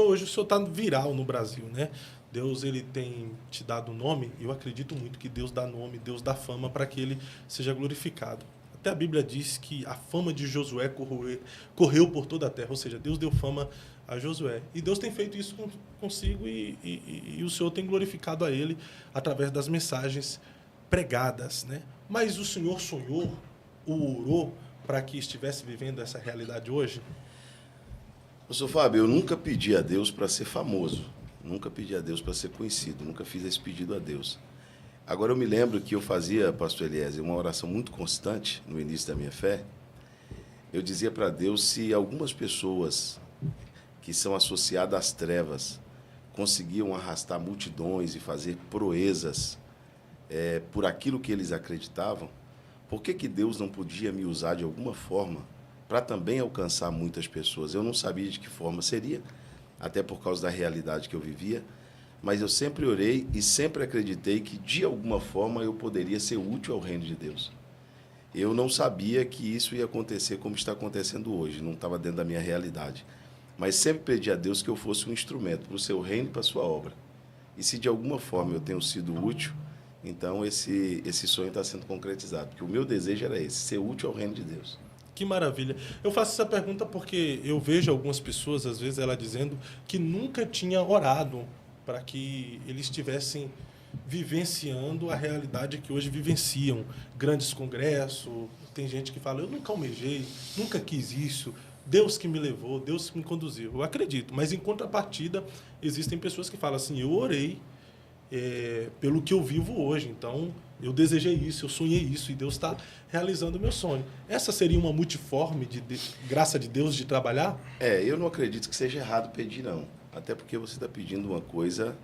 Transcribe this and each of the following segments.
Hoje o senhor está viral no Brasil, né? Deus, ele tem te dado nome, e eu acredito muito que Deus dá nome, Deus dá fama para que ele seja glorificado. Até a Bíblia diz que a fama de Josué correu por toda a terra, ou seja, Deus deu fama a Josué. E Deus tem feito isso consigo e o Senhor tem glorificado a ele através das mensagens pregadas, né? Mas o Senhor sonhou, ou orou, para que estivesse vivendo essa realidade hoje? Pastor Fábio, eu nunca pedi a Deus para ser famoso, nunca pedi a Deus para ser conhecido, nunca fiz esse pedido a Deus. Agora eu me lembro que eu fazia, pastor Eliezer, uma oração muito constante no início da minha fé. Eu dizia para Deus se algumas pessoas que são associadas às trevas conseguiam arrastar multidões e fazer proezas por aquilo que eles acreditavam, por que Deus não podia me usar de alguma forma para também alcançar muitas pessoas? Eu não sabia de que forma seria, até por causa da realidade que eu vivia, mas eu sempre orei e sempre acreditei que, de alguma forma, eu poderia ser útil ao reino de Deus. Eu não sabia que isso ia acontecer como está acontecendo hoje, não estava dentro da minha realidade. Mas sempre pedi a Deus que eu fosse um instrumento para o seu reino e para a sua obra. E se de alguma forma eu tenho sido útil, então esse sonho está sendo concretizado. Porque o meu desejo era esse, ser útil ao reino de Deus. Que maravilha. Eu faço essa pergunta porque eu vejo algumas pessoas, às vezes, ela dizendo que nunca tinha orado para que eles estivessem vivenciando a realidade que hoje vivenciam. Grandes congressos, tem gente que fala, eu nunca almejei, nunca quis isso, Deus que me levou, Deus que me conduziu. Eu acredito, mas em contrapartida, existem pessoas que falam assim, eu orei pelo que eu vivo hoje, então eu desejei isso, eu sonhei isso, e Deus está realizando o meu sonho. Essa seria uma multiforme de graça de Deus de trabalhar? Eu não acredito que seja errado pedir, não. Até porque você está pedindo uma coisa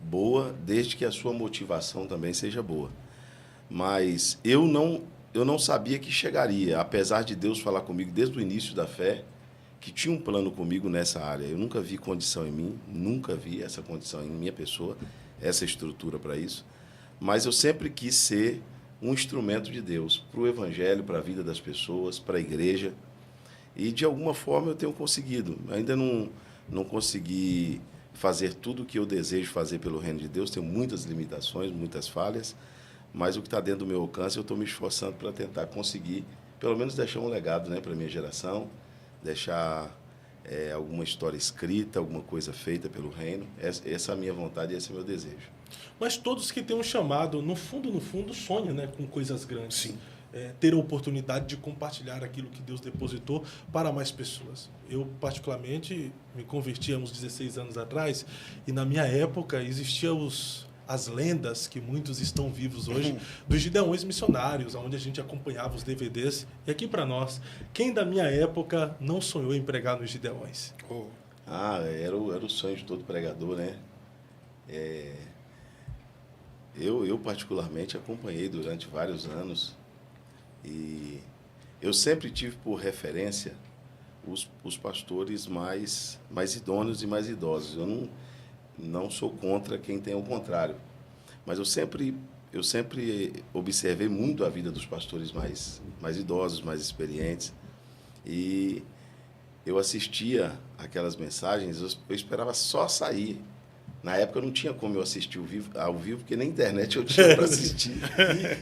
boa, desde que a sua motivação também seja boa. Mas eu não sabia que chegaria, apesar de Deus falar comigo desde o início da fé, que tinha um plano comigo nessa área. Eu nunca vi condição em mim, nunca vi essa condição em minha pessoa, essa estrutura para isso. Mas eu sempre quis ser um instrumento de Deus para o Evangelho, para a vida das pessoas, para a igreja. E, de alguma forma, eu tenho conseguido. Ainda não consegui fazer tudo o que eu desejo fazer pelo reino de Deus. Tenho muitas limitações, muitas falhas. Mas o que está dentro do meu alcance, eu estou me esforçando para tentar conseguir, pelo menos deixar um legado, né, para a minha geração, deixar alguma história escrita, alguma coisa feita pelo reino. Essa é a minha vontade e esse é o meu desejo. Mas todos que têm um chamado, no fundo, sonham, né, com coisas grandes. Sim. Ter a oportunidade de compartilhar aquilo que Deus depositou para mais pessoas. Eu, particularmente, me converti há uns 16 anos atrás, e na minha época existiam as lendas, que muitos estão vivos hoje, dos Gideões missionários, onde a gente acompanhava os DVDs. E aqui para nós, quem da minha época não sonhou em pregar nos Gideões? Era o sonho de todo pregador, né? Eu particularmente acompanhei durante vários anos e eu sempre tive por referência os pastores mais idôneos e mais idosos. Eu não sou contra quem tem o contrário, mas eu sempre observei muito a vida dos pastores mais idosos, mais experientes, e eu assistia aquelas mensagens, eu esperava só sair. Na época não tinha como eu assistir ao vivo, porque nem internet eu tinha para assistir.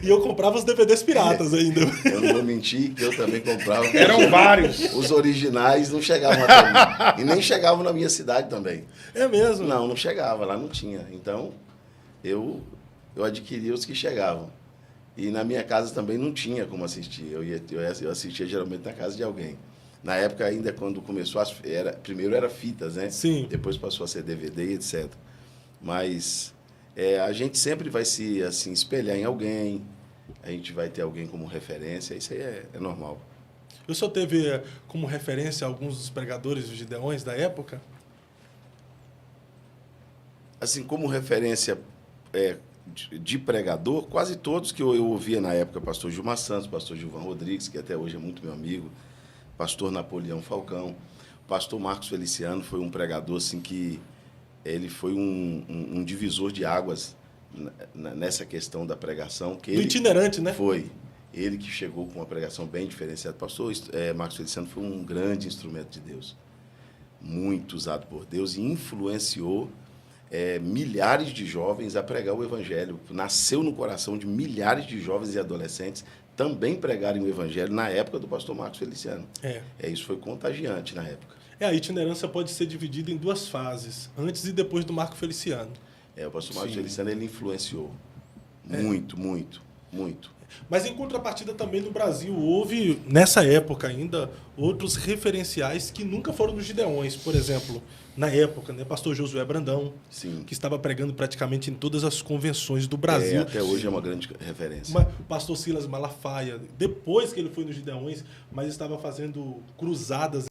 E eu comprava os DVDs piratas ainda. Eu não vou mentir, que eu também comprava. Eram vários. Os originais não chegavam até mim. E nem chegavam na minha cidade também. É mesmo? Não chegava, lá não tinha. Então, eu adquiria os que chegavam. E na minha casa também não tinha como assistir. Eu assistia geralmente na casa de alguém. Na época ainda, quando começou, primeiro era fitas, né? Sim. Depois passou a ser DVD e etc. Mas a gente sempre vai se assim, espelhar em alguém, a gente vai ter alguém como referência, isso aí é normal. O senhor teve como referência alguns dos pregadores dos Gideões da época? Assim, como referência de pregador, quase todos que eu ouvia na época, pastor Gilmar Santos, pastor Gilvan Rodrigues, que até hoje é muito meu amigo, pastor Napoleão Falcão, pastor Marcos Feliciano foi um pregador assim que ele foi um divisor de águas nessa questão da pregação. Do itinerante, né? Foi. Ele que chegou com uma pregação bem diferenciada. Pastor Marcos Feliciano foi um grande instrumento de Deus. muito usado por Deus e influenciou milhares de jovens a pregar o Evangelho. Nasceu no coração de milhares de jovens e adolescentes também pregarem o Evangelho na época do pastor Marcos Feliciano. Isso foi contagiante na época. A itinerância pode ser dividida em duas fases, antes e depois do Marco Feliciano. O pastor Marcos Feliciano, ele influenciou muito, muito, muito. Mas, em contrapartida, também no Brasil houve, nessa época ainda, outros referenciais que nunca foram nos Gideões. Por exemplo, na época, né, pastor Josué Brandão, Sim. que estava pregando praticamente em todas as convenções do Brasil. Até hoje é uma grande referência. Pastor Silas Malafaia, depois que ele foi nos Gideões, mas estava fazendo cruzadas